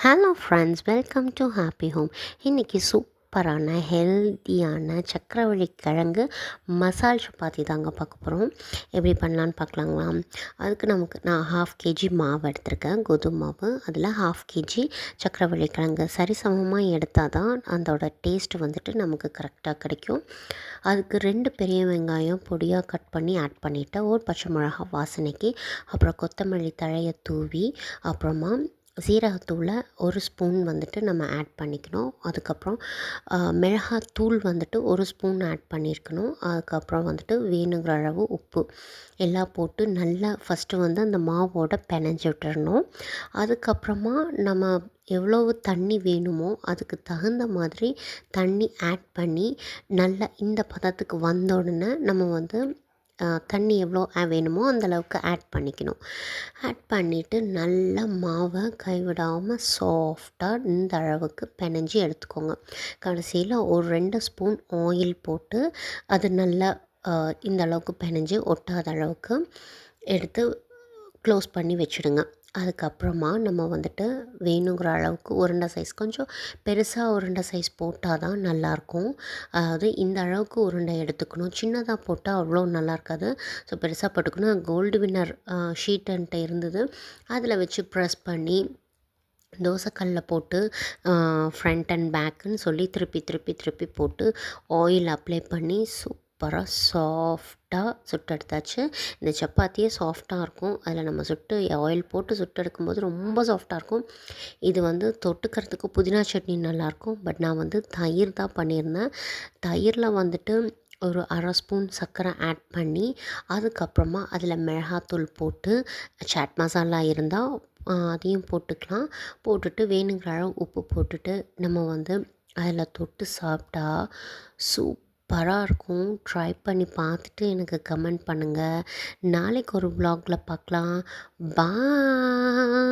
Hello friends, welcome to happy home. இன்றைக்கி சூப்பரான ஹெல்த்தியான சக்கரவள்ளி கிழங்கு மசால் சப்பாத்தி தாங்க பார்க்க போகிறோம். எப்படி பண்ணலான்னு பார்க்கலாங்களா? அதுக்கு நான் 1/2 கேஜி மாவு எடுத்திருக்கேன், கோதுமை மாவு. அதில் 1/2 கேஜி சக்கரவள்ளி கிழங்கு சரிசமமாக எடுத்தால் தான் அதோட டேஸ்ட் வந்துட்டு நமக்கு கரெக்டாக கிடைக்கும். அதுக்கு 2 பெரிய வெங்காயம் பொடியாக கட் பண்ணி ஆட் பண்ணிவிட்டு, ஒரு பச்சை மிளகா வாசனைக்கு, அப்புறம் கொத்தமல்லி தழையை தூவி, அப்புறமா சீரகத்தூளை 1 ஸ்பூன் வந்துட்டு நம்ம ஆட் பண்ணிக்கணும். அதுக்கப்புறம் மிளகாத்தூள் வந்துட்டு 1 ஸ்பூன் ஆட் பண்ணியிருக்கணும். அதுக்கப்புறம் வந்துட்டு வேணுங்கிற அளவு உப்பு எல்லாம் போட்டு நல்லா ஃபஸ்ட்டு வந்து அந்த மாவோட பெனஞ்சு விட்டுறணும். அதுக்கப்புறமா நம்ம எவ்வளவு தண்ணி வேணுமோ அதுக்கு தகுந்த மாதிரி தண்ணி ஆட் பண்ணி நல்லா இந்த பதத்துக்கு வந்த உடனே நம்ம வந்து தண்ணி எவ்வளோ வேணுமோ அந்தளவுக்கு ஆட் பண்ணிக்கணும். ஆட் பண்ணிவிட்டு நல்லா மாவை கைவிடாமல் சாஃப்டாக இந்த அளவுக்கு பெனஞ்சி எடுத்துக்கோங்க. கடைசியில் ஒரு 2 ஸ்பூன் ஆயில் போட்டு அது நல்லா இந்த அளவுக்கு பெனஞ்சி ஒட்டாத அளவுக்கு எடுத்து க்ளோஸ் பண்ணி வச்சுடுங்க. அதுக்கப்புறமா நம்ம வந்துட்டு வேணுங்கிற அளவுக்கு உருண்டை சைஸ் கொஞ்சம் பெருசாக உருண்டை சைஸ் போட்டால் தான் நல்லாயிருக்கும். அதாவது இந்த அளவுக்கு உருண்டை எடுத்துக்கணும். சின்னதாக போட்டால் அவ்வளோ நல்லா இருக்காது. ஸோ பெருசாக போட்டுக்கணும். கோல்டு வின்னர் ஷீட் என்கிட்ட இருந்தது. அதில் வச்சு ப்ரெஸ் பண்ணி தோசைக்கல்லில் போட்டு ஃப்ரண்ட் அண்ட் பேக்குன்னு சொல்லி திருப்பி திருப்பி திருப்பி போட்டு ஆயில் அப்ளை பண்ணி சூப்பராக சாஃப்டாக சுட்டெடுத்தாச்சு. இந்த சப்பாத்தியே சாஃப்டாக இருக்கும். அதில் நம்ம ஆயில் போட்டு சுட்டெடுக்கும்போது ரொம்ப சாஃப்டாக இருக்கும். இது வந்து தொட்டுக்கிறதுக்கு புதினா சட்னி நல்லாயிருக்கும். பட் நான் வந்து தயிர் தான் பண்ணியிருந்தேன். தயிரில் வந்துட்டு ஒரு 1/2 ஸ்பூன் சர்க்கரை ஆட் பண்ணி, அதுக்கப்புறமா அதில் மிளகாத்தூள் போட்டு, சாட் மசாலா இருந்தால் அதையும் போட்டுக்கலாம். போட்டுட்டு வேணுங்கிற அளவு உப்பு போட்டுட்டு நம்ம வந்து அதில் தொட்டு சாப்பிட்டா சூப்பராக இருக்கும். ட்ரை பண்ணி பார்த்துட்டு எனக்கு கமெண்ட் பண்ணுங்கள். நாளைக்கு ஒரு வ்ளாகில் பார்க்கலாம். பாய்.